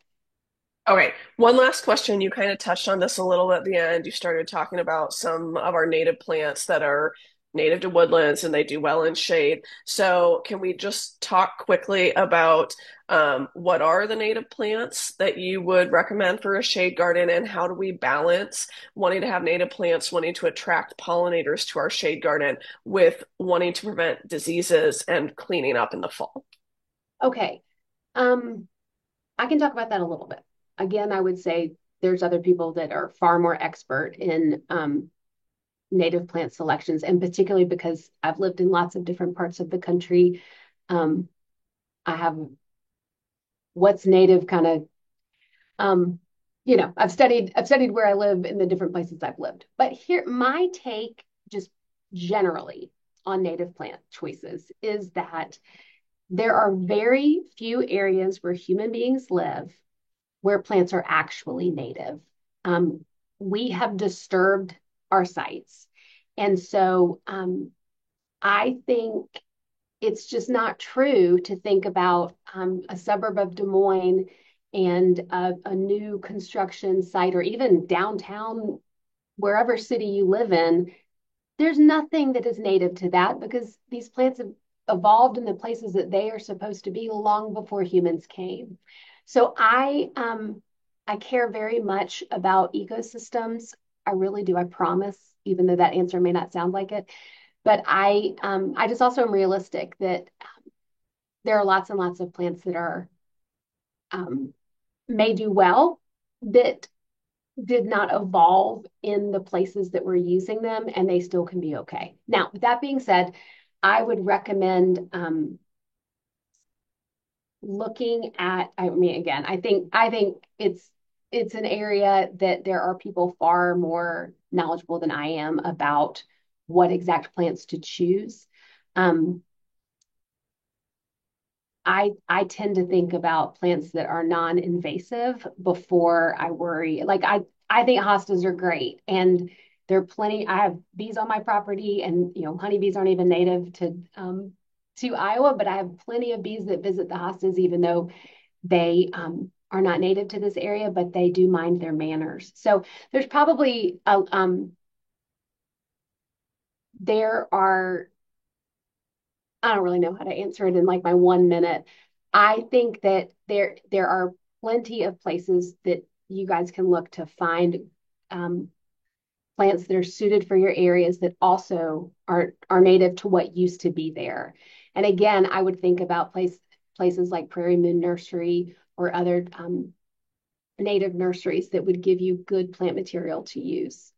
okay, one last question. You kind of touched on this a little at the end. You started talking about some of our native plants that are native to woodlands and they do well in shade. So, can we just talk quickly about what are the native plants that you would recommend for a shade garden, and how do we balance wanting to have native plants, wanting to attract pollinators to our shade garden, with wanting to prevent diseases and cleaning up in the fall? Okay. Um, I can talk about that a little bit. Again, I would say there's other people that are far more expert in native plant selections, and particularly because I've lived in lots of different parts of the country. Um, I have what's native kind of, um, I've studied where I live in the different places I've lived. But here, my take just generally on native plant choices is that there are very few areas where human beings live where plants are actually native. Um, we have disturbed our sites. And so I think it's just not true to think about a suburb of Des Moines and a new construction site, or even downtown, wherever city you live in. There's nothing that is native to that because these plants have evolved in the places that they are supposed to be long before humans came. So I care very much about ecosystems. I really do. I promise, even though that answer may not sound like it. But I just also am realistic that there are lots and lots of plants that are um, may do well that did not evolve in the places that we're using them, and they still can be okay. Now, with that being said, I would recommend looking at, I mean, again, I think it's an area that there are people far more knowledgeable than I am about what exact plants to choose. Um, I tend to think about plants that are non-invasive before I worry. Like I think hostas are great, and there are plenty. I have bees on my property, and honeybees aren't even native to Iowa, but I have plenty of bees that visit the hostas, even though they are not native to this area, but they do mind their manners. So there's probably there are I don't really know how to answer it in like my 1 minute. I think that there are plenty of places that you guys can look to find um, plants that are suited for your areas that also are native to what used to be there. And again, I would think about places like Prairie Moon Nursery or other native nurseries that would give you good plant material to use.